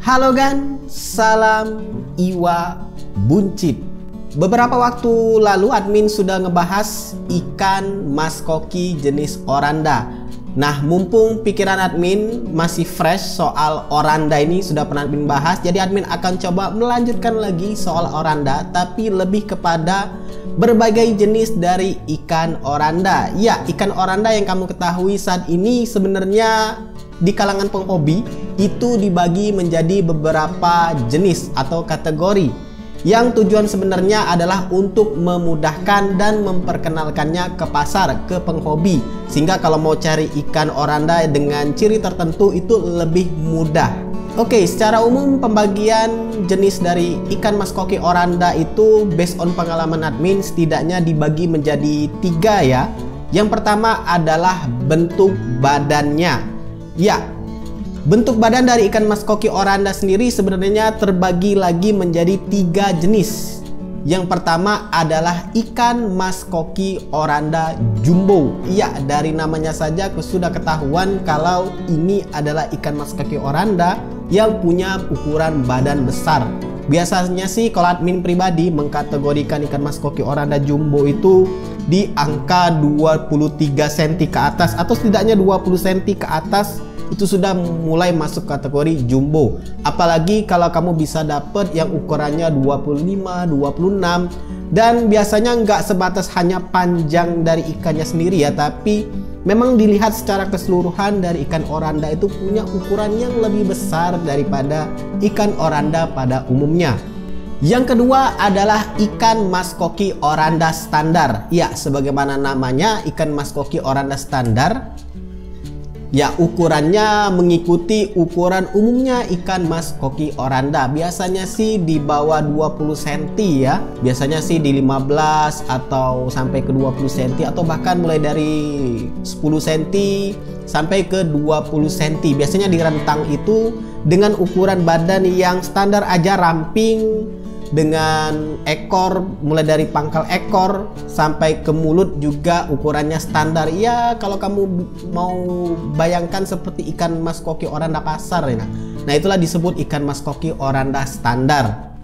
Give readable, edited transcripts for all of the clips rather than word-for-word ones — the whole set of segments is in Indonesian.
Halo gan, salam Iwa Buncit. Beberapa waktu lalu admin sudah ngebahas ikan mas koki jenis oranda. Nah, mumpung pikiran admin masih fresh soal oranda ini sudah pernah admin bahas, jadi admin akan coba melanjutkan lagi soal oranda, tapi lebih kepada berbagai jenis dari ikan oranda. Ya, ikan oranda yang kamu ketahui saat ini sebenarnya di kalangan penghobi itu dibagi menjadi beberapa jenis atau kategori yang tujuan sebenarnya adalah untuk memudahkan dan memperkenalkannya ke pasar, ke penghobi, sehingga kalau mau cari ikan oranda dengan ciri tertentu itu lebih mudah. Oke, secara umum pembagian jenis dari ikan mas koki oranda itu based on pengalaman admin setidaknya dibagi menjadi 3 ya. Yang pertama adalah bentuk badannya. Ya, bentuk badan dari ikan mas koki oranda sendiri sebenarnya terbagi lagi menjadi 3 jenis. Yang pertama adalah ikan mas koki oranda jumbo. Ya, dari namanya saja sudah ketahuan kalau ini adalah ikan mas koki oranda yang punya ukuran badan besar. Biasanya sih kalau admin pribadi mengkategorikan ikan mas koki oranda jumbo itu di angka 23 cm ke atas atau setidaknya 20 cm ke atas itu sudah mulai masuk kategori jumbo. Apalagi kalau kamu bisa dapet yang ukurannya 25, 26 dan biasanya nggak sebatas hanya panjang dari ikannya sendiri ya, tapi memang dilihat secara keseluruhan dari ikan oranda itu punya ukuran yang lebih besar daripada ikan oranda pada umumnya. Yang kedua adalah ikan mas koki oranda standar. Ya, sebagaimana namanya ikan mas koki oranda standar. Ya, ukurannya mengikuti ukuran umumnya ikan mas koki oranda. Biasanya sih di bawah 20 cm ya. Biasanya sih di 15 atau sampai ke 20 cm atau bahkan mulai dari 10 cm sampai ke 20 cm. Biasanya di rentang itu dengan ukuran badan yang standar aja, ramping, dengan ekor mulai dari pangkal ekor sampai ke mulut juga ukurannya standar. Ya, kalau kamu mau bayangkan seperti ikan mas koki oranda pasar ya. Nah, itulah disebut ikan mas koki oranda standar.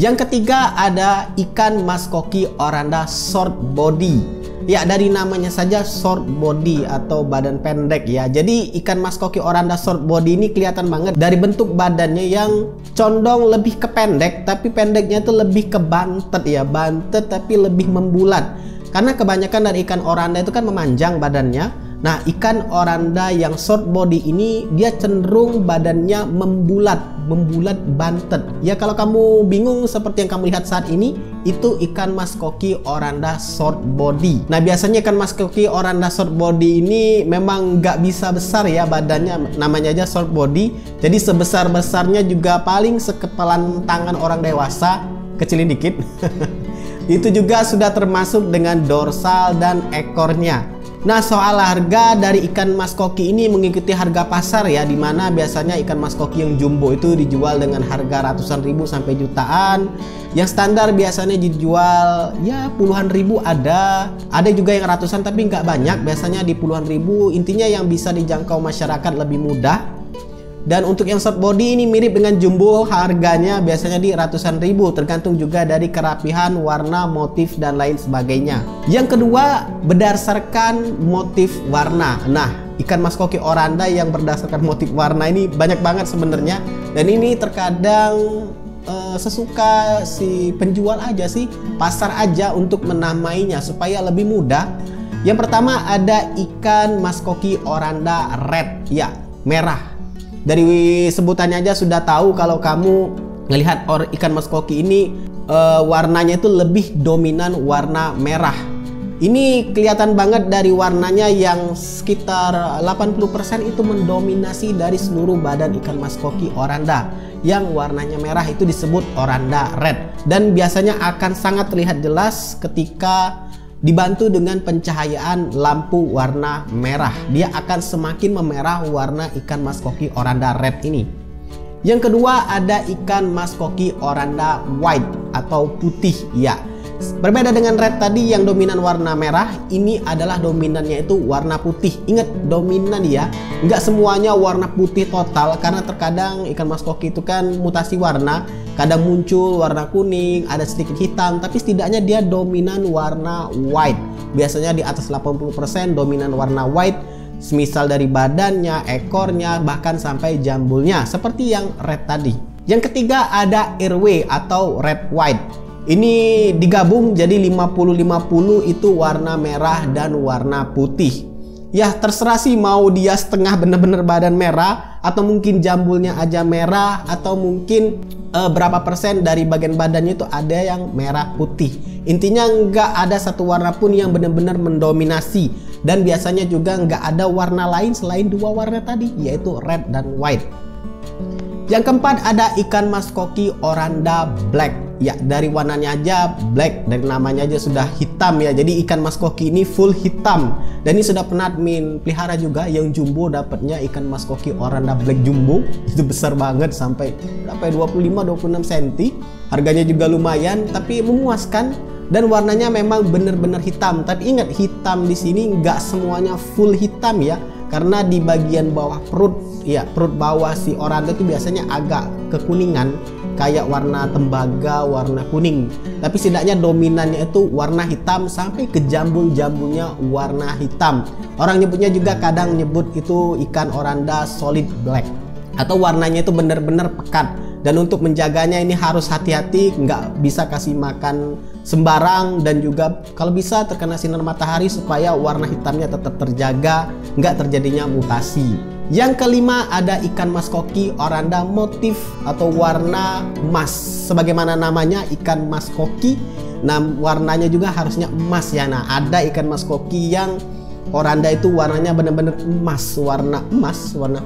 Yang ketiga ada ikan mas koki oranda short body. Ya, dari namanya saja short body atau badan pendek ya. Jadi ikan mas koki oranda short body ini kelihatan banget dari bentuk badannya yang condong lebih ke pendek, tapi pendeknya itu lebih ke bantet ya, bantet tapi lebih membulat. Karena kebanyakan dari ikan oranda itu kan memanjang badannya. Nah, ikan oranda yang short body ini dia cenderung badannya membulat bantet. Ya, kalau kamu bingung seperti yang kamu lihat saat ini, itu ikan mas koki oranda short body. Nah, biasanya ikan mas koki oranda short body ini memang nggak bisa besar ya badannya, namanya aja short body. Jadi sebesar-besarnya juga paling sekepalan tangan orang dewasa, kecilin dikit. Itu juga sudah termasuk dengan dorsal dan ekornya. Nah, soal harga dari ikan mas koki ini mengikuti harga pasar ya, dimana biasanya ikan mas koki yang jumbo itu dijual dengan harga ratusan ribu sampai jutaan. Yang standar biasanya dijual ya puluhan ribu, ada juga yang ratusan tapi nggak banyak, biasanya di puluhan ribu. Intinya yang bisa dijangkau masyarakat lebih mudah. Dan untuk yang short body ini mirip dengan jumbo, harganya biasanya di ratusan ribu, tergantung juga dari kerapihan, warna, motif, dan lain sebagainya. Yang kedua, berdasarkan motif warna. Nah, ikan mas koki oranda yang berdasarkan motif warna ini banyak banget sebenarnya. Dan ini terkadang sesuka si penjual aja sih, pasar aja untuk menamainya supaya lebih mudah. Yang pertama ada ikan mas koki oranda red, ya, merah. Dari sebutannya aja sudah tahu kalau kamu ngelihat ikan mas koki ini warnanya itu lebih dominan warna merah. Ini kelihatan banget dari warnanya yang sekitar 80% itu mendominasi dari seluruh badan ikan mas koki oranda. Yang warnanya merah itu disebut oranda red. Dan biasanya akan sangat terlihat jelas ketika dibantu dengan pencahayaan lampu warna merah. Dia akan semakin memerah warna ikan mas koki oranda red ini. Yang kedua ada ikan mas koki oranda white atau putih ya. Berbeda dengan red tadi yang dominan warna merah, ini adalah dominannya itu warna putih. Ingat, dominan ya, nggak semuanya warna putih total, karena terkadang ikan mas koki itu kan mutasi warna, kadang muncul warna kuning, ada sedikit hitam, tapi setidaknya dia dominan warna white. Biasanya di atas 80% dominan warna white, semisal dari badannya, ekornya, bahkan sampai jambulnya, seperti yang red tadi. Yang ketiga ada airway atau red white. Ini digabung jadi 50-50, itu warna merah dan warna putih. Ya terserah sih, mau dia setengah bener-bener badan merah, atau mungkin jambulnya aja merah, atau mungkin berapa persen dari bagian badannya itu ada yang merah putih. Intinya nggak ada satu warna pun yang benar-benar mendominasi, dan biasanya juga nggak ada warna lain selain dua warna tadi, yaitu red dan white. Yang keempat ada ikan mas koki Oranda Black. Ya, dari warnanya aja black, dari namanya aja sudah hitam ya. Jadi ikan mas koki ini full hitam. Dan ini sudah pernah admin pelihara juga, yang jumbo dapatnya ikan mas koki Oranda Black jumbo. Itu besar banget, sampai berapa ya, 25-26 cm. Harganya juga lumayan, tapi memuaskan. Dan warnanya memang benar-benar hitam. Tapi ingat, hitam di sini nggak semuanya full hitam ya. Karena di bagian bawah perut, ya perut bawah si Oranda itu biasanya agak kekuningan, kayak warna tembaga, warna kuning. Tapi setidaknya dominannya itu warna hitam, sampai ke jambul-jambulnya warna hitam. Orang nyebutnya juga kadang nyebut itu ikan Oranda solid black, atau warnanya itu benar-benar pekat. Dan untuk menjaganya ini harus hati-hati, nggak bisa kasih makan sembarang, dan juga kalau bisa terkena sinar matahari supaya warna hitamnya tetap terjaga, nggak terjadinya mutasi. Yang kelima ada ikan mas koki Oranda motif atau warna emas. Sebagaimana namanya ikan mas koki, nah warnanya juga harusnya emas ya. Nah ada ikan mas koki yang Oranda itu warnanya benar-benar emas, warna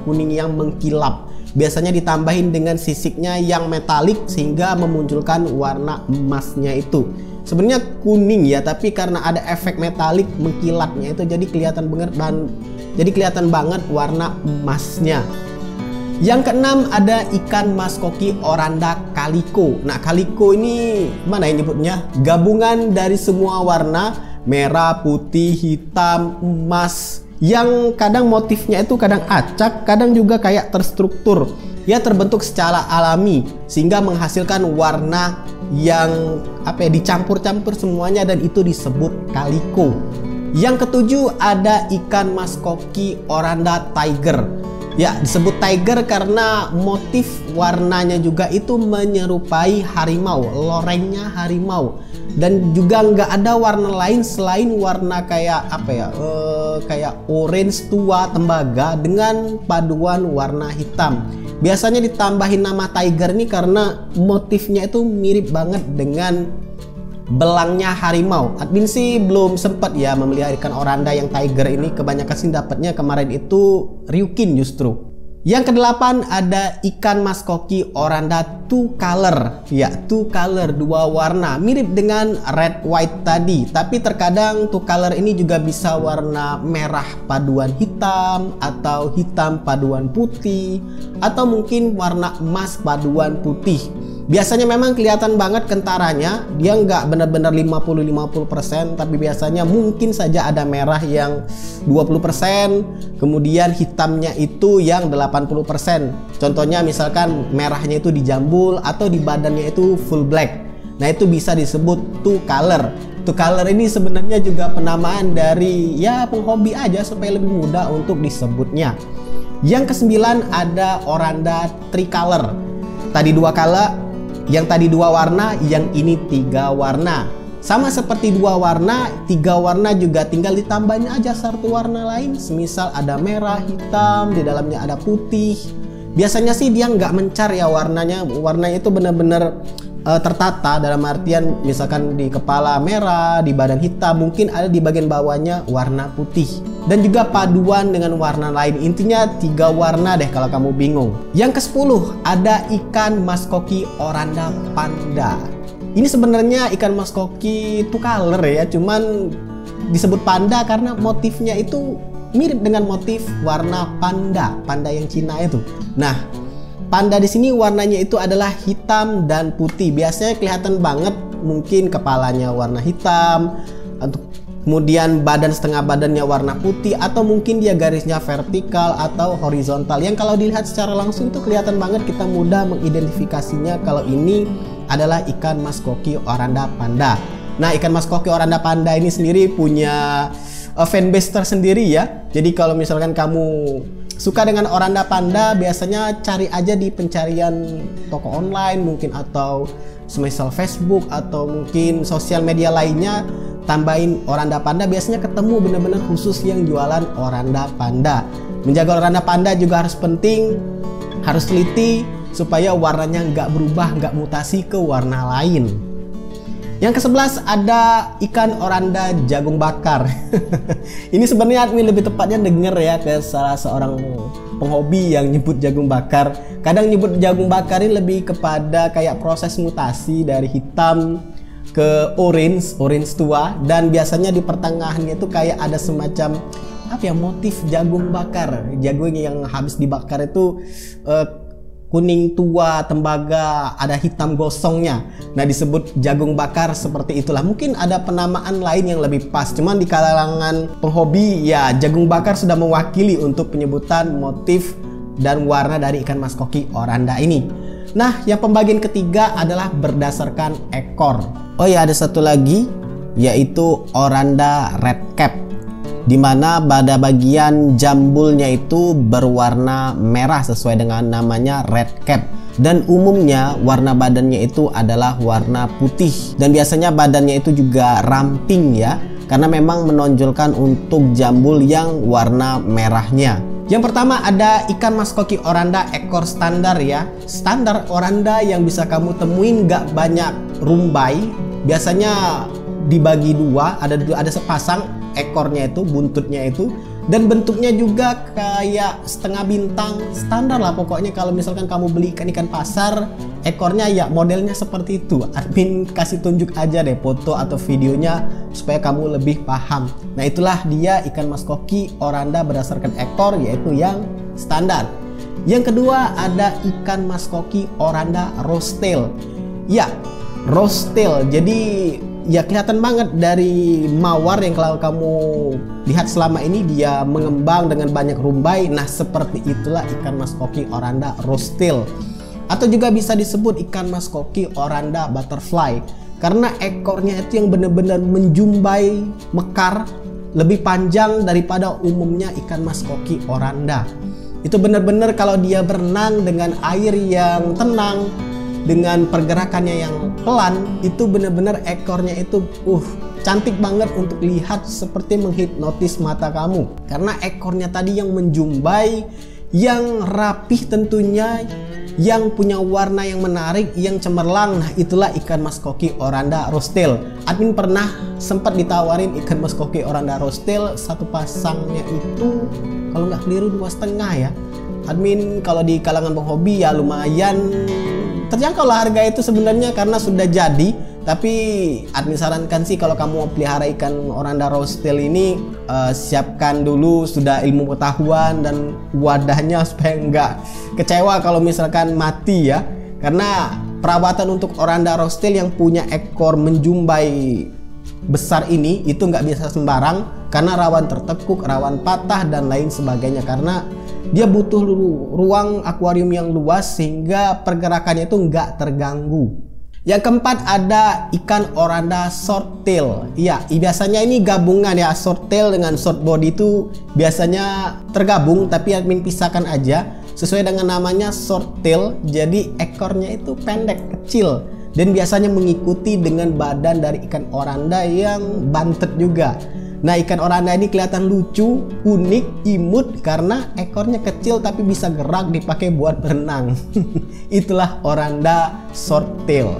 kuning yang mengkilap. Biasanya ditambahin dengan sisiknya yang metalik sehingga memunculkan warna emasnya itu. Sebenarnya kuning ya, tapi karena ada efek metalik mengkilapnya itu jadi kelihatan banget warna emasnya. Yang keenam ada ikan mas koki Oranda Calico. Nah Calico ini mana yang nyebutnya? Gabungan dari semua warna, merah, putih, hitam, emas, yang kadang motifnya itu kadang acak, kadang juga kayak terstruktur. Ya terbentuk secara alami sehingga menghasilkan warna yang dicampur-campur semuanya, dan itu disebut Calico. Yang ketujuh ada ikan mas koki Oranda Tiger. Ya disebut tiger karena motif warnanya juga itu menyerupai harimau, lorengnya harimau. Dan juga nggak ada warna lain selain warna kayak kayak orange tua tembaga dengan paduan warna hitam. Biasanya ditambahin nama tiger ini karena motifnya itu mirip banget dengan belangnya harimau. Admin sih belum sempat ya memelihara ikan Oranda yang tiger ini, kebanyakan sih dapatnya kemarin itu Ryukin justru. Yang kedelapan ada ikan mas koki Oranda two color. Ya, two color, dua warna, mirip dengan red white tadi. Tapi terkadang two color ini juga bisa warna merah paduan hitam, atau hitam paduan putih, atau mungkin warna emas paduan putih. Biasanya memang kelihatan banget kentaranya, dia nggak benar-benar 50-50%, tapi biasanya mungkin saja ada merah yang 20%, kemudian hitamnya itu yang 80%. Contohnya misalkan merahnya itu di jambul atau di badannya itu full black. Nah itu bisa disebut two color. Two color ini sebenarnya juga penamaan dari ya penghobi aja supaya lebih mudah untuk disebutnya. Yang kesembilan ada Oranda tricolor. Tadi dua color. Yang tadi dua warna, yang ini tiga warna. Sama seperti dua warna, tiga warna juga tinggal ditambahin aja satu warna lain. Semisal ada merah, hitam, di dalamnya ada putih. Biasanya sih dia nggak mencar ya warnanya. Warnanya itu benar-benar tertata, dalam artian misalkan di kepala merah, di badan hitam, mungkin ada di bagian bawahnya warna putih. Dan juga paduan dengan warna lain. Intinya tiga warna deh kalau kamu bingung. Yang ke-10 ada ikan mas koki Oranda Panda. Ini sebenarnya ikan mas koki two color ya, cuman disebut panda karena motifnya itu mirip dengan motif warna panda yang Cina itu. Nah, panda di sini warnanya itu adalah hitam dan putih. Biasanya kelihatan banget mungkin kepalanya warna hitam, atau kemudian badan setengah badannya warna putih, atau mungkin dia garisnya vertikal atau horizontal. Yang kalau dilihat secara langsung itu kelihatan banget, kita mudah mengidentifikasinya kalau ini adalah ikan mas koki oranda panda. Nah, ikan mas koki oranda panda ini sendiri punya fanbase tersendiri ya. Jadi kalau misalkan kamu suka dengan oranda panda, biasanya cari aja di pencarian toko online mungkin, atau semisal Facebook atau mungkin sosial media lainnya, tambahin oranda panda, biasanya ketemu benar-benar khusus yang jualan oranda panda. Menjaga oranda panda juga harus penting, harus teliti supaya warnanya nggak berubah, nggak mutasi ke warna lain. Yang ke-11 ada ikan oranda jagung bakar. Ini sebenarnya admin lebih tepatnya denger ya ke salah seorang penghobi yang nyebut jagung bakar. Kadang nyebut jagung bakar ini lebih kepada kayak proses mutasi dari hitam ke orange tua, dan biasanya di pertengahannya itu kayak ada semacam apa ya, motif jagung bakar. Jagung yang habis dibakar itu kuning tua, tembaga, ada hitam gosongnya. Nah, disebut jagung bakar seperti itulah. Mungkin ada penamaan lain yang lebih pas, cuman di kalangan penghobi ya jagung bakar sudah mewakili untuk penyebutan motif dan warna dari ikan mas koki oranda ini. Nah, yang pembagian ketiga adalah berdasarkan ekor. Oh ya, ada satu lagi yaitu oranda red cap, di mana pada bagian jambulnya itu berwarna merah sesuai dengan namanya red cap, dan umumnya warna badannya itu adalah warna putih, dan biasanya badannya itu juga ramping ya, karena memang menonjolkan untuk jambul yang warna merahnya. Yang pertama ada ikan mas koki oranda ekor standar ya. Standar oranda yang bisa kamu temuin gak banyak rumbai, biasanya dibagi dua, ada sepasang ekornya itu, buntutnya itu, dan bentuknya juga kayak setengah bintang, standar lah pokoknya. Kalau misalkan kamu beli ikan pasar, ekornya ya modelnya seperti itu. Admin kasih tunjuk aja deh foto atau videonya supaya kamu lebih paham. Nah, itulah dia ikan mas koki oranda berdasarkan ekor, yaitu yang standar. Yang kedua ada ikan mas koki oranda rose tail. Ya, rose tail. Jadi ya kelihatan banget dari mawar yang kalau kamu lihat selama ini dia mengembang dengan banyak rumbai. Nah, seperti itulah ikan mas koki oranda rose tail, atau juga bisa disebut ikan mas koki oranda butterfly, karena ekornya itu yang benar-benar menjumbai, mekar, lebih panjang daripada umumnya ikan mas koki oranda. Itu benar-benar kalau dia berenang dengan air yang tenang, dengan pergerakannya yang pelan, itu benar-benar ekornya itu cantik banget untuk lihat, seperti menghipnotis mata kamu, karena ekornya tadi yang menjumbai, yang rapih tentunya, yang punya warna yang menarik, yang cemerlang. Nah, itulah ikan mas koki oranda rose tail. Admin pernah sempat ditawarin ikan mas koki oranda rose tail, satu pasangnya itu kalau nggak keliru 2,5 ya. Admin kalau di kalangan penghobi ya lumayan terjangkau lah harga itu sebenarnya karena sudah jadi. Tapi admin sarankan sih kalau kamu mau pelihara ikan oranda rose tail ini, siapkan dulu sudah ilmu pengetahuan dan wadahnya supaya nggak kecewa kalau misalkan mati ya. Karena perawatan untuk oranda rose tail yang punya ekor menjumbai besar ini itu nggak bisa sembarang, karena rawan tertekuk, rawan patah dan lain sebagainya, karena dia butuh ruang akuarium yang luas sehingga pergerakannya itu nggak terganggu. Yang keempat ada ikan oranda short tail. Iya, biasanya ini gabungan ya, short tail dengan short body itu biasanya tergabung, tapi admin pisahkan aja sesuai dengan namanya short tail. Jadi ekornya itu pendek, kecil, dan biasanya mengikuti dengan badan dari ikan oranda yang bantet juga. Nah, ikan oranda ini kelihatan lucu, unik, imut karena ekornya kecil tapi bisa gerak dipakai buat berenang. Itulah oranda short tail.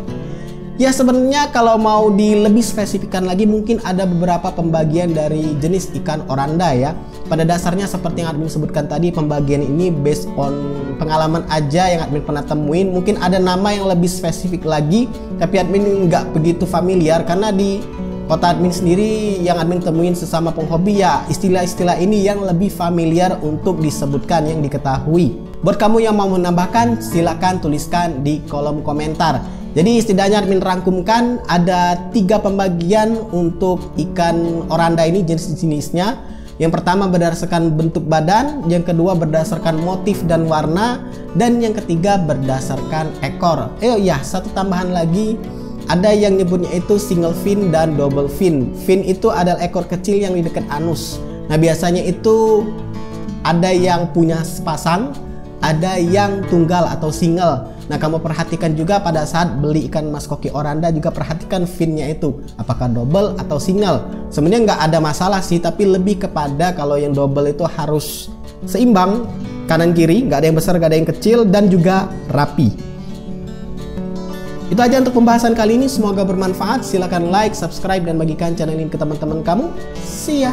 Ya, sebenarnya kalau mau lebih spesifikkan lagi mungkin ada beberapa pembagian dari jenis ikan oranda ya. Pada dasarnya seperti yang admin sebutkan tadi, pembagian ini based on pengalaman aja yang admin pernah temuin. Mungkin ada nama yang lebih spesifik lagi, tapi admin nggak begitu familiar karena di kota admin sendiri yang admin temuin sesama penghobi ya istilah-istilah ini yang lebih familiar untuk disebutkan, yang diketahui. Buat kamu yang mau menambahkan, silakan tuliskan di kolom komentar. Jadi setidaknya admin rangkumkan ada 3 pembagian untuk ikan oranda ini jenis-jenisnya. Yang pertama berdasarkan bentuk badan, yang kedua berdasarkan motif dan warna, dan yang ketiga berdasarkan ekor. Satu tambahan lagi, ada yang nyebutnya itu single fin dan double fin. Fin itu adalah ekor kecil yang di dekat anus. Nah biasanya itu ada yang punya sepasang, ada yang tunggal atau single. Nah kamu perhatikan juga pada saat beli ikan mas koki oranda, juga perhatikan finnya itu apakah double atau single. Sebenarnya nggak ada masalah sih, tapi lebih kepada kalau yang double itu harus seimbang kanan kiri, nggak ada yang besar nggak ada yang kecil, dan juga rapi. Itu aja untuk pembahasan kali ini, semoga bermanfaat. Silahkan like, subscribe, dan bagikan channel ini ke teman-teman kamu. See ya.